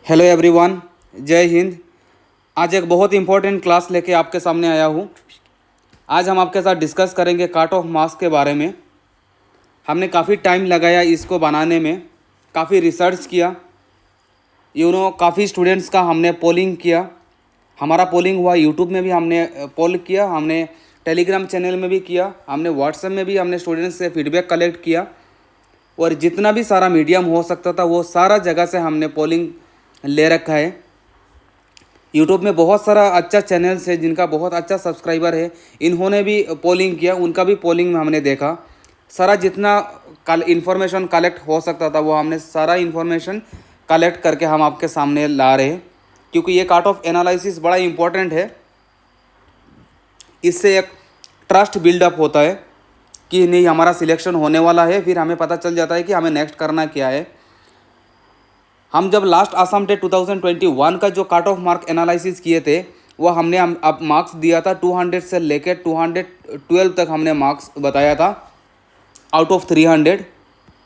Hello everyone, जय हिंद। आज एक बहुत इंपॉर्टेंट क्लास लेके आपके सामने आया हूँ। आज हम आपके साथ डिस्कस करेंगे कट ऑफ मार्क्स के बारे में। हमने काफ़ी टाइम लगाया इसको बनाने में, काफ़ी रिसर्च किया, काफ़ी स्टूडेंट्स का हमने पोलिंग किया। हमारा पोलिंग हुआ, यूट्यूब में भी हमने पोल किया, हमने टेलीग्राम चैनल में भी किया, हमने व्हाट्सएप में भी हमने स्टूडेंट्स से फीडबैक कलेक्ट किया और जितना भी सारा मीडियम हो सकता था वो सारा जगह से हमने पोलिंग ले रखा है। यूट्यूब में बहुत सारा अच्छा चैनल्स है जिनका बहुत अच्छा सब्सक्राइबर है, इन्होंने भी पोलिंग किया, उनका भी पोलिंग में हमने देखा। सारा जितना इन्फॉर्मेशन कलेक्ट हो सकता था वो हमने सारा इन्फॉर्मेशन कलेक्ट करके हम आपके सामने ला रहे हैं, क्योंकि ये कट ऑफ एनालिसिस बड़ा इम्पोर्टेंट है। इससे एक ट्रस्ट बिल्डअप होता है कि नहीं हमारा सिलेक्शन होने वाला है, फिर हमें पता चल जाता है कि हमें नेक्स्ट करना क्या है। हम जब लास्ट आसाम टेट 2021 का जो कट ऑफ मार्क एनालिसिस किए थे वो हमने अब मार्क्स दिया था 200 से लेकर 212 तक हमने मार्क्स बताया था आउट ऑफ 300,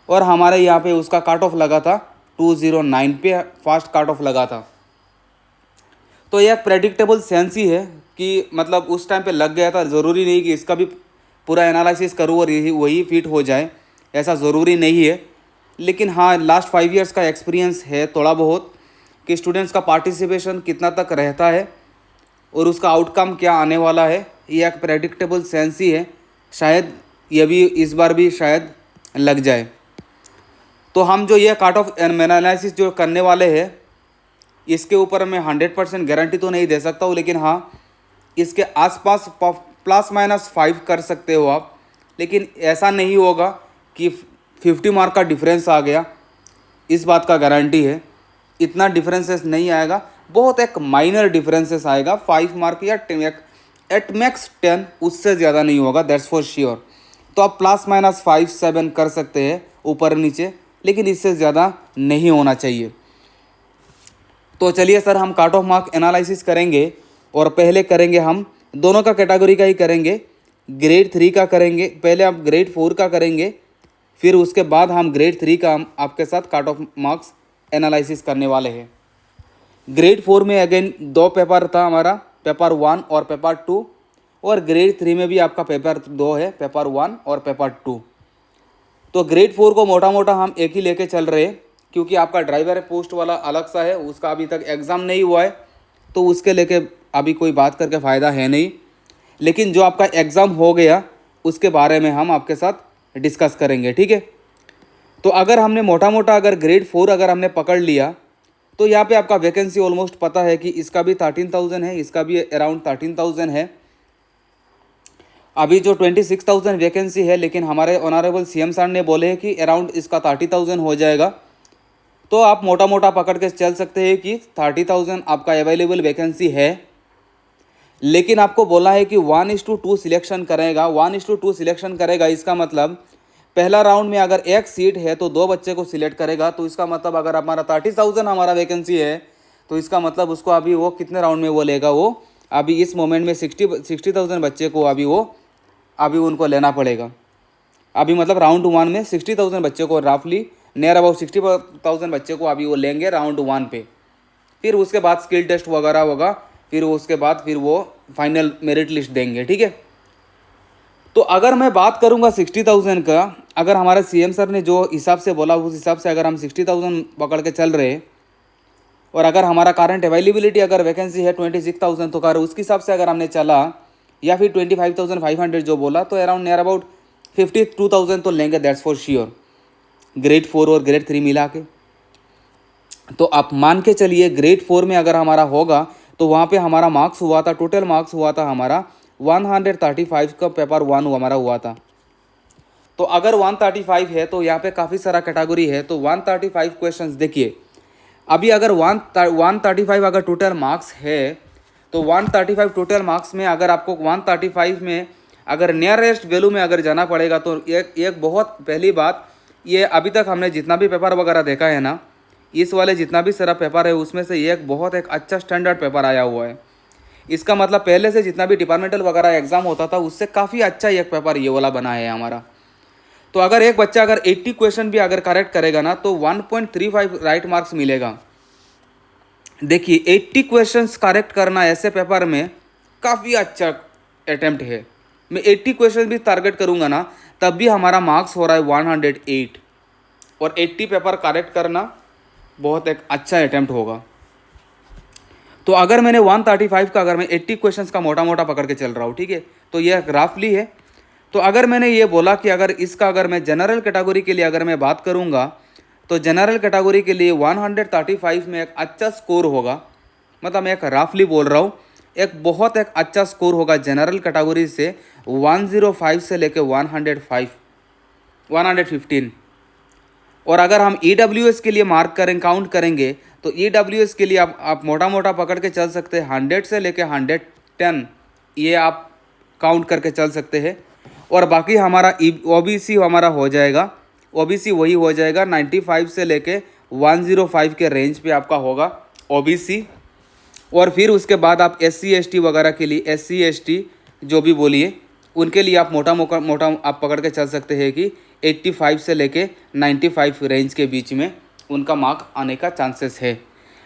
और हमारे यहाँ पे उसका कट ऑफ लगा था 209 पे फास्ट कट ऑफ लगा था। तो यह एक प्रेडिक्टेबल सेंस ही है कि मतलब उस टाइम पे लग गया था। ज़रूरी नहीं कि इसका भी पूरा एनालिसिस करूँ और यही वही फिट हो जाए, ऐसा ज़रूरी नहीं है। लेकिन हाँ, लास्ट 5 इयर्स का एक्सपीरियंस है थोड़ा बहुत कि स्टूडेंट्स का पार्टिसिपेशन कितना तक रहता है और उसका आउटकम क्या आने वाला है। ये एक प्रेडिक्टेबल सेंस ही है। शायद ये भी इस बार भी शायद लग जाए। तो हम जो ये कट ऑफ एनालिसिस जो करने वाले हैं इसके ऊपर मैं 100% गारंटी तो नहीं दे सकता हूँ, लेकिन हाँ इसके आसपास ±5 कर सकते हो आप। लेकिन ऐसा नहीं होगा कि 50 मार्क का डिफरेंस आ गया, इस बात का गारंटी है। इतना डिफरेंसेस नहीं आएगा, बहुत एक माइनर डिफरेंसेस आएगा, 5 मार्क या एट मैक्स 10, उससे ज़्यादा नहीं होगा, दैट्स फॉर श्योर। तो आप ±5-7 कर सकते हैं ऊपर नीचे, लेकिन इससे ज़्यादा नहीं होना चाहिए। तो चलिए सर, हम कट ऑफ मार्क एनालिसिस करेंगे और पहले करेंगे हम दोनों का कैटेगरी का ही करेंगे। ग्रेड 3 का करेंगे, पहले आप ग्रेड 4 का करेंगे, फिर उसके बाद हम ग्रेड 3 का हम आपके साथ कट ऑफ मार्क्स एनालिसिस करने वाले हैं। ग्रेड 4 में अगेन 2 पेपर था हमारा, पेपर 1 और पेपर 2, और ग्रेड 3 में भी आपका पेपर 2 है, पेपर 1 और पेपर 2। तो ग्रेड 4 को मोटा मोटा हम एक ही लेके चल रहे हैं, क्योंकि आपका ड्राइवर पोस्ट वाला अलग सा है, उसका अभी तक एग्ज़ाम नहीं हुआ है, तो उसके लेके अभी कोई बात करके फ़ायदा है नहीं। लेकिन जो आपका एग्ज़ाम हो गया उसके बारे में हम आपके साथ डिस्कस करेंगे, ठीक है। तो अगर हमने मोटा मोटा अगर ग्रेड 4 अगर हमने पकड़ लिया तो यहाँ पे आपका वैकेंसी ऑलमोस्ट पता है कि इसका भी 13,000 है, इसका भी अराउंड 13,000 है। अभी जो 26,000 वैकेंसी है, लेकिन हमारे ऑनरेबल सीएम सर ने बोले हैं कि अराउंड इसका 30,000 हो जाएगा। तो आप मोटा मोटा पकड़ के चल सकते हैं कि 30,000 आपका अवेलेबल वैकेंसी है। लेकिन आपको बोला है कि 1:2 सिलेक्शन करेगा, 1:2 सिलेक्शन करेगा। इसका मतलब पहला राउंड में अगर एक सीट है तो 2 बच्चे को सिलेक्ट करेगा। तो इसका मतलब अगर हमारा 30,000 हमारा वैकेंसी है तो इसका मतलब उसको अभी वो कितने राउंड में वो लेगा, वो अभी इस मोमेंट में 60,000 बच्चे को अभी उनको लेना पड़ेगा। अभी मतलब राउंड 1 में 60,000 बच्चे को रफली नियर अबाउट 60,000 बच्चे को अभी वो लेंगे राउंड 1 पे। फिर उसके बाद स्किल टेस्ट वगैरह होगा, फिर उसके बाद फिर वो फाइनल मेरिट लिस्ट देंगे, ठीक है। तो अगर मैं बात करूंगा 60,000 का, अगर हमारे सीएम सर ने जो हिसाब से बोला उस हिसाब से अगर हम 60,000 पकड़ के चल रहे, और अगर हमारा करंट अवेलेबिलिटी अगर वैकेंसी है 26,000, तो उसके हिसाब से अगर हमने चला, या फिर 25,500 जो बोला, तो अराउंड नियर अबाउट 52,000 तो लेंगे, दैट्स फॉर श्योर, ग्रेड 4 और ग्रेड 3 मिला के। तो आप मान के चलिए ग्रेड 4 में अगर हमारा होगा तो वहाँ पे हमारा मार्क्स हुआ था, टोटल मार्क्स हुआ था हमारा 135 का पेपर 1 हमारा हुआ था। तो अगर 135 है तो यहाँ पे काफ़ी सारा कैटेगरी है, तो 135 क्वेश्चंस देखिए। अभी अगर 135 अगर टोटल मार्क्स है तो 135 टोटल मार्क्स में अगर आपको 135 में अगर नियरेस्ट वैल्यू में अगर जाना पड़ेगा तो एक बहुत पहली बात, ये अभी तक हमने जितना भी पेपर वगैरह देखा है ना, इस वाले जितना भी सारा पेपर है उसमें से ये एक अच्छा स्टैंडर्ड पेपर आया हुआ है। इसका मतलब पहले से जितना भी डिपार्टमेंटल वगैरह एग्जाम होता था उससे काफ़ी अच्छा एक पेपर ये वाला बना है हमारा। तो अगर एक बच्चा अगर 80 क्वेश्चन भी अगर करेक्ट करेगा ना तो 1.35 राइट मार्क्स मिलेगा। देखिए 80 क्वेश्चंस करेक्ट करना ऐसे पेपर में काफ़ी अच्छा अटेम्प्ट है। मैं 80 क्वेश्चन भी टारगेट करूँगा ना, तब भी हमारा मार्क्स हो रहा है 108, और 80 पेपर करेक्ट करना बहुत एक अच्छा अटेम्प्ट होगा। तो अगर मैंने 135 का, अगर मैं 80 क्वेश्चंस का मोटा मोटा पकड़ के चल रहा हूँ, ठीक है, तो ये रफली है। तो अगर मैंने ये बोला कि अगर इसका, अगर मैं जनरल कैटेगरी के लिए अगर मैं बात करूँगा, तो जनरल कैटेगरी के लिए 135 में एक अच्छा स्कोर होगा। मतलब मैं एक रफली बोल रहा हूँ, एक बहुत एक अच्छा स्कोर होगा जनरल कैटेगरी से 105 से लेके 105, 115। और अगर हम EWS के लिए मार्क करें, काउंट करेंगे, तो EWS के लिए आप मोटा मोटा पकड़ के चल सकते हैं 100 से लेके 110, ये आप काउंट करके चल सकते हैं। और बाकी हमारा OBC हमारा हो जाएगा, OBC वही हो जाएगा 95 से लेके 105 के रेंज पे आपका होगा OBC। और फिर उसके बाद आप SC ST वगैरह के लिए, SC ST जो भी बोलिए, उनके लिए आप मोटा मोटा आप पकड़ के चल सकते हैं कि 85 से लेके 95 रेंज के बीच में उनका मार्क आने का चांसेस है।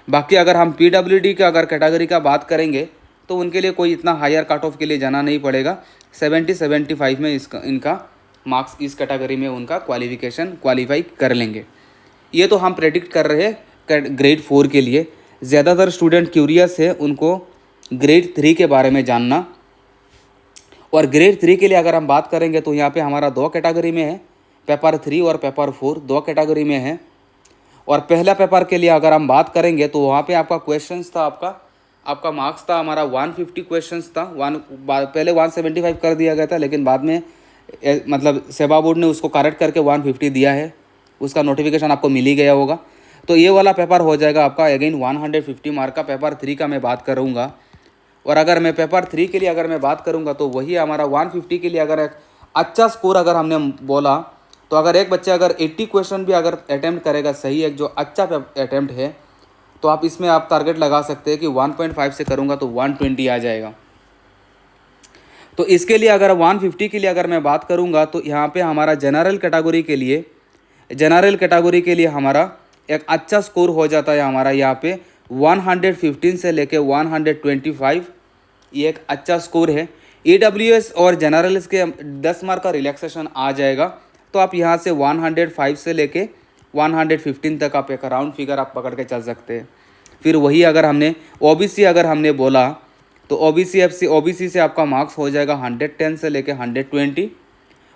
बाकी अगर हम PWD का अगर कैटेगरी का बात करेंगे, तो उनके लिए कोई इतना हायर कट ऑफ के लिए जाना नहीं पड़ेगा। 70-75 में इनका मार्क्स इस कैटेगरी में उनका क्वालिफाई कर लेंगे। ये तो हम प्रेडिक्ट कर रहे हैं ग्रेड 4 के लिए। ज़्यादातर स्टूडेंट क्यूरियस है उनको ग्रेड 3 के बारे में जानना। और ग्रेड 3 के लिए अगर हम बात करेंगे, तो यहाँ पे हमारा 2 कैटेगरी में है, पेपर 3 और पेपर 4 2 कैटेगरी में है। और पहला पेपर के लिए अगर हम बात करेंगे, तो वहाँ पे आपका क्वेश्चंस था, आपका मार्क्स था हमारा 150 क्वेश्चंस था। पहले 175 कर दिया गया था, लेकिन बाद में मतलब सेबा बोर्ड ने उसको करेक्ट करके 150 दिया है। उसका नोटिफिकेशन आपको मिल ही गया होगा। तो ये वाला पेपर हो जाएगा आपका अगेन 150 मार्क का। पेपर 3 का मैं बात करूँगा। और अगर मैं पेपर 3 के लिए अगर मैं बात करूँगा, तो वही हमारा 150 के लिए अगर एक अच्छा स्कोर अगर हमने बोला, तो अगर एक बच्चा अगर 80 क्वेश्चन भी अगर अटैम्प्ट करेगा सही, एक जो अच्छा अटैम्प्ट है, तो आप इसमें आप टारगेट लगा सकते हैं कि 1.5 से करूँगा तो 120 आ जाएगा। तो इसके लिए अगर 150 के लिए अगर मैं बात करूँगा, तो यहाँ पे हमारा जनरल कैटेगरी के लिए हमारा एक अच्छा स्कोर हो जाता है हमारा यहाँ पे 115 से लेके 125, ये एक अच्छा स्कोर है। EWS और जनरल्स के 10 मार्क का रिलैक्सेशन आ जाएगा, तो आप यहाँ से 105 से लेके 115 तक आप एक राउंड फिगर आप पकड़ के चल सकते हैं। फिर वही अगर हमने OBC अगर हमने बोला, तो OBC से आपका मार्क्स हो जाएगा 110 से लेके 120।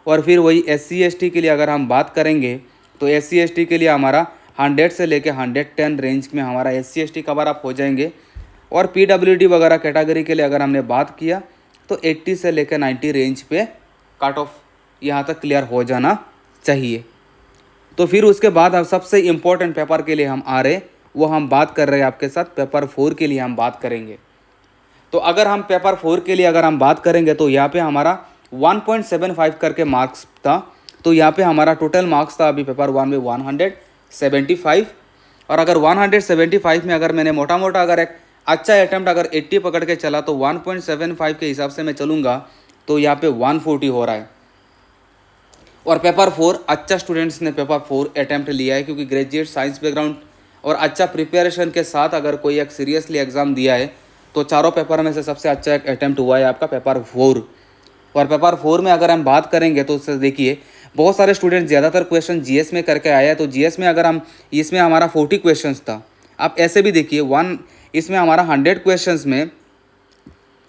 और फिर वही SC ST के लिए अगर हम बात करेंगे, तो SC ST के लिए हमारा 100 से लेके 110 रेंज में हमारा SC ST कवर अप हो जाएंगे। और PWD वगैरह कैटेगरी के लिए अगर हमने बात किया, तो 80 से लेकर 90 रेंज पे कट ऑफ यहाँ तक क्लियर हो जाना चाहिए। तो फिर उसके बाद हम सबसे इम्पोर्टेंट पेपर के लिए हम आ रहे, वो हम बात कर रहे हैं आपके साथ पेपर 4 के लिए हम बात करेंगे। तो अगर हम पेपर 4 के लिए अगर हम बात करेंगे, तो यहाँ पे हमारा 1.75 करके मार्क्स था। तो यहाँ पे हमारा टोटल मार्क्स था अभी पेपर 1 में 175। और अगर 175 में अगर मैंने मोटा मोटा अगर एक अच्छा अटैम्प्ट अगर 80 पकड़ के चला, तो 1.75 के हिसाब से मैं चलूँगा, तो यहाँ पे 140 हो रहा है। और पेपर 4 अच्छा स्टूडेंट्स ने पेपर 4 अटैम्प्ट लिया है, क्योंकि ग्रेजुएट साइंस बैकग्राउंड और अच्छा प्रिपरेशन के साथ अगर कोई एक सीरियसली एग्ज़ाम दिया है, तो चारों पेपर में से सबसे अच्छा एक अटैम्प्ट हुआ है आपका पेपर 4। और पेपर 4 में अगर हम बात करेंगे, तो उससे देखिए बहुत सारे स्टूडेंट ज़्यादातर क्वेश्चन GS में करके आया है। तो GS में अगर हम, इसमें हमारा 40 क्वेश्चंस था। आप ऐसे भी देखिए इसमें हमारा 100 क्वेश्चंस में,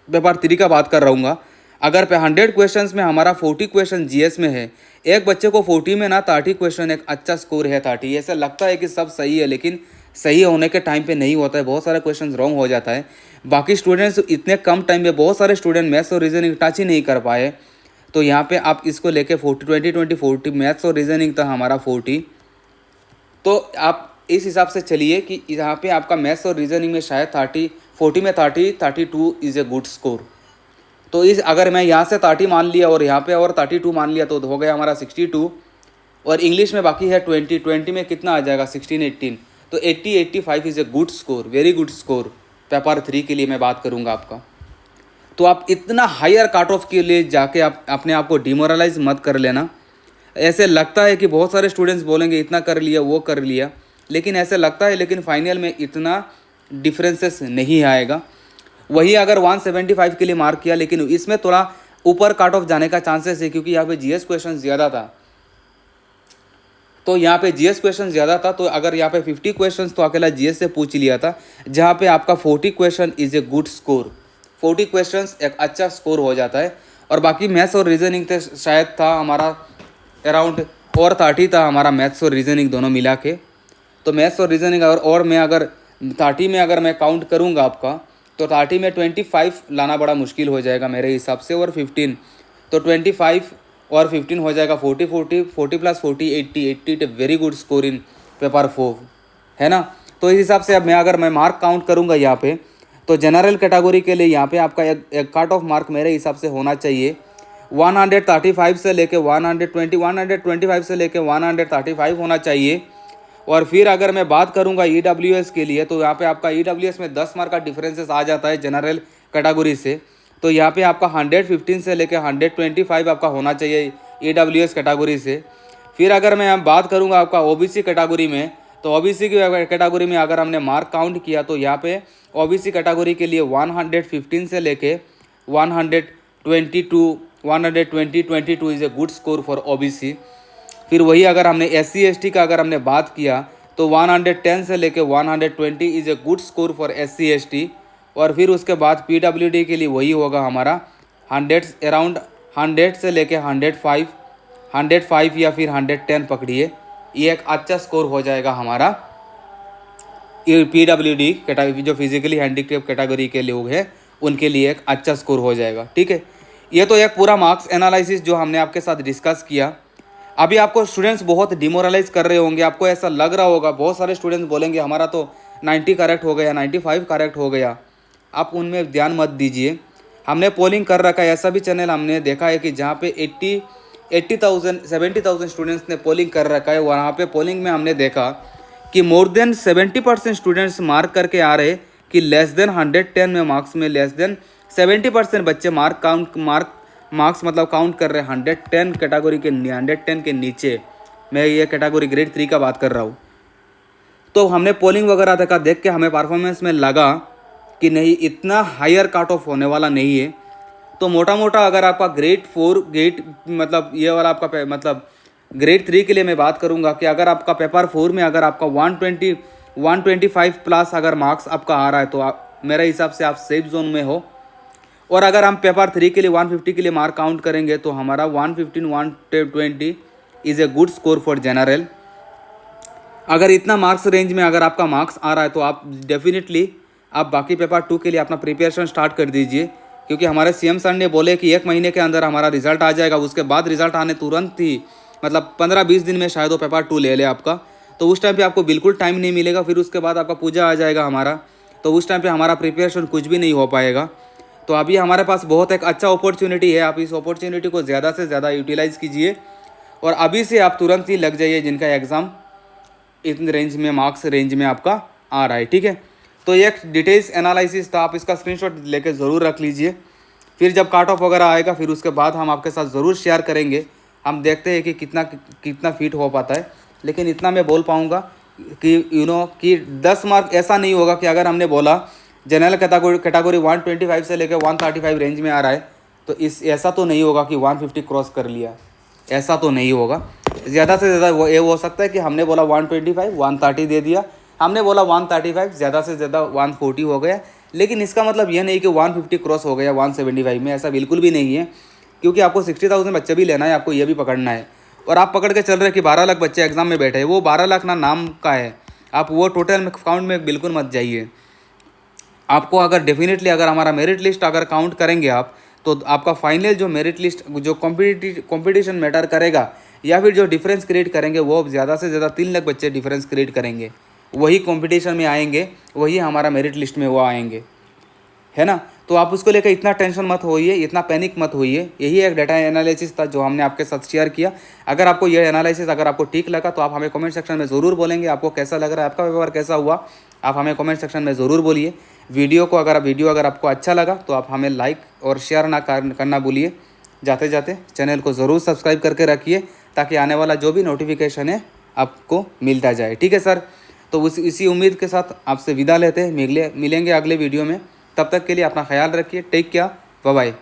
पेपर 3 का बात कर रहूँगा, अगर पे 100 क्वेश्चंस में हमारा 40 क्वेश्चन GS में है, एक बच्चे को 40 में ना 30 क्वेश्चन, एक अच्छा स्कोर है 30। ऐसा लगता है कि सब सही है, लेकिन सही होने के टाइम पे नहीं होता है, बहुत सारे क्वेश्चन रॉन्ग हो जाता है। बाकी स्टूडेंट्स इतने कम टाइम में, बहुत सारे स्टूडेंट मैथ्स और रीजनिंग टच ही नहीं कर पाए। तो यहाँ पे आप इसको लेके 40 मैथ्स और रीजनिंग था हमारा 40। तो आप इस हिसाब से चलिए कि यहाँ पे आपका मैथ्स और रीजनिंग में शायद 40 में 32 इज़ ए गुड स्कोर। तो इस अगर मैं यहाँ से 30 मान लिया और यहाँ पे और 32 मान लिया, तो हो गया हमारा 62। और इंग्लिश में बाकी है 20 में कितना आ जाएगा 16-18। तो 80-85 is a good score, very good score paper 3 के लिए मैं बात करूँगा आपका। तो आप इतना हायर कट ऑफ के लिए जाके आप अपने आप को डिमोरलाइज मत कर लेना। ऐसे लगता है कि बहुत सारे स्टूडेंट्स बोलेंगे इतना कर लिया, वो कर लिया, लेकिन ऐसे लगता है, लेकिन फाइनल में इतना डिफरेंसेस नहीं आएगा। वही अगर 175 के लिए मार्क किया, लेकिन इसमें थोड़ा ऊपर कट ऑफ जाने का चांसेस है, क्योंकि यहाँ पे जीएस क्वेश्चन ज़्यादा था। तो यहाँ पे जीएस क्वेश्चन ज़्यादा था, तो अगर यहाँ पे 50 क्वेश्चन तो अकेला जीएस से पूछ लिया था, जहाँ पे आपका 40 question is a good score. 40 question एक अच्छा स्कोर हो जाता है। और बाकी मैथ्स और रीजनिंग तो शायद था हमारा अराउंड और 30 था हमारा, मैथ्स और रीजनिंग दोनों मिला के। तो मैथ्स और रीजनिंग और मैं अगर 30 में अगर मैं काउंट करूँगा आपका, तो 30 में 25 लाना बड़ा मुश्किल हो जाएगा मेरे हिसाब से, और 15 तो 25 और 15 हो जाएगा 40 plus 40 80 very good score in paper 4, है ना। तो इस हिसाब से अब अगर मैं मार्क काउंट करूँगा यहाँ पे, तो जनरल कैटेगरी के लिए यहाँ पे आपका एक कट ऑफ मार्क मेरे हिसाब से होना चाहिए 135 से लेके 125 से लेके 135 होना चाहिए। और फिर अगर मैं बात करूंगा ईडब्ल्यूएस के लिए, तो यहाँ पे आपका ईडब्ल्यूएस में 10 मार्क का डिफरेंसेस आ जाता है जनरल कैटेगरी से। तो यहाँ पे आपका 115 से लेके 125 आपका होना चाहिए ईडब्ल्यूएस कैटेगरी से। फिर अगर मैं बात करूँगा आपका ओबीसी कैटेगरी में, तो ओबीसी की कैटेगरी में अगर हमने मार्क काउंट किया, तो यहाँ पे ओबीसी कैटेगरी के लिए 115 से लेके 122 is a good score for OBC. फिर वही अगर हमने SC ST का अगर हमने बात किया, तो 110 से लेके 120 is a good score for SC ST। और फिर उसके बाद PWD के लिए वही होगा हमारा 100 100 से लेके 105 या फिर 110 पकड़िए, ये एक अच्छा स्कोर हो जाएगा हमारा PWD कैटेगरी, जो फिजिकली हैंडीक्राफ्ट कैटेगरी के लोग हैं उनके लिए एक अच्छा स्कोर हो जाएगा। ठीक है, ये तो एक पूरा मार्क्स एनालिसिस जो हमने आपके साथ डिस्कस किया। अभी आपको स्टूडेंट्स बहुत डिमोरलाइज कर रहे होंगे, आपको ऐसा लग रहा होगा, बहुत सारे स्टूडेंट्स बोलेंगे हमारा तो 90 करेक्ट हो गया, 95 करेक्ट हो गया। आप उनमें ध्यान मत दीजिए। हमने पोलिंग कर रखा है, ऐसा भी चैनल हमने देखा है कि जहाँ पे 70,000 स्टूडेंट्स ने पोलिंग कर रखा है। वहाँ पे पोलिंग में हमने देखा कि मोर देन 70% स्टूडेंट्स मार्क करके आ रहे कि लेस देन 110 में मार्क्स में लेस देन 70% बच्चे मार्क्स मतलब काउंट कर रहे हैं 110 कैटेगरी के 110 के नीचे। मैं ये कैटेगरी ग्रेड 3 का बात कर रहा हूँ। तो हमने पोलिंग वगैरह देखा, देख के हमें परफॉर्मेंस में लगा कि नहीं, इतना हायर कट ऑफ होने वाला नहीं है। तो मोटा मोटा अगर आपका ग्रेड 4 मतलब ये वाला आपका मतलब ग्रेड 3 के लिए मैं बात करूंगा कि अगर आपका पेपर 4 में अगर आपका 125 प्लस अगर मार्क्स आपका आ रहा है, तो मेरे हिसाब से आप सेफ जोन में हो। और अगर हम पेपर 3 के लिए 150 के लिए मार्क काउंट करेंगे, तो हमारा 115 120 is a good score for general. अगर इतना मार्क्स रेंज में अगर आपका मार्क्स आ रहा है, तो आप डेफिनेटली आप बाकी पेपर 2 के लिए अपना प्रिपरेशन स्टार्ट कर दीजिए, क्योंकि हमारे CM सर ने बोले कि 1 महीने के अंदर हमारा रिजल्ट आ जाएगा। उसके बाद रिजल्ट आने तुरंत ही मतलब 15-20 दिन में शायद वो पेपर 2 ले ले आपका। तो उस टाइम पे आपको बिल्कुल टाइम नहीं मिलेगा। फिर उसके बाद आपका पूजा आ जाएगा हमारा, तो उस टाइम पे हमारा प्रिपरेशन कुछ भी नहीं हो पाएगा। तो अभी हमारे पास बहुत एक अच्छा अपॉर्चुनिटी है, आप इस अपॉर्चुनिटी को ज़्यादा से ज़्यादा यूटिलाइज़ कीजिए और अभी से आप तुरंत ही लग जाइए जिनका एग्ज़ाम इतने रेंज में मार्क्स रेंज में आपका आ रहा है। ठीक है, तो एक डिटेल्स एनालिसिस था, आप इसका स्क्रीनशॉट लेके ज़रूर रख लीजिए। फिर जब कट ऑफ वगैरह आएगा, फिर उसके बाद हम आपके साथ ज़रूर शेयर करेंगे। हम देखते हैं कि कितना फिट हो पाता है। लेकिन इतना मैं बोल पाऊँगा कि कि 10 मार्क ऐसा नहीं होगा कि अगर हमने बोला जनरल कैटेगरी 125 से लेकर 135 रेंज में आ रहा है, तो ऐसा तो नहीं होगा कि 150 क्रॉस कर लिया, ऐसा तो नहीं होगा। ज़्यादा से ज़्यादा वो ये हो सकता है कि हमने बोला 125 130 दे दिया, हमने बोला 135 ज़्यादा से ज़्यादा 140 हो गया। लेकिन इसका मतलब यह नहीं कि 150 क्रॉस हो गया 175 में, ऐसा बिल्कुल भी नहीं है। क्योंकि आपको 60,000 बच्चे भी लेना है, आपको ये भी पकड़ना है। और आप पकड़ के चल रहे हैं कि 12 लाख बच्चे एग्जाम में बैठे हैं, वो 12 लाख ना नाम का है, आप वो टोटल काउंट में बिल्कुल मत जाइए। आपको अगर डेफिनेटली अगर हमारा मेरिट लिस्ट अगर काउंट करेंगे आप, तो आपका फाइनल जो मेरिट लिस्ट जो कॉम्पिटिशन मैटर करेगा या फिर जो डिफरेंस क्रिएट करेंगे, वो ज़्यादा से ज़्यादा 3 लाख बच्चे डिफरेंस क्रिएट करेंगे, वही कंपटीशन में आएंगे, वही हमारा मेरिट लिस्ट में वो आएंगे, है ना। तो आप उसको लेकर इतना टेंशन मत होइए, इतना पैनिक मत होइए। यही एक डाटा एनालिसिस था जो हमने आपके साथ शेयर किया। अगर आपको ये एनालिसिस अगर आपको ठीक लगा, तो आप हमें कमेंट सेक्शन में ज़रूर बोलेंगे आपको कैसा लग रहा है, आपका पेपर कैसा हुआ, आप हमें कमेंट सेक्शन में ज़रूर बोलिए। वीडियो अगर आपको अच्छा लगा, तो आप हमें लाइक और शेयर ना करना भूलिए। जाते जाते चैनल को ज़रूर सब्सक्राइब करके रखिए, ताकि आने वाला जो भी नोटिफिकेशन है आपको मिलता जाए। ठीक है सर, तो इसी उम्मीद के साथ आपसे विदा लेते हैं, मिलेंगे अगले वीडियो में। तब तक के लिए अपना ख्याल रखिए। Take care, bye bye.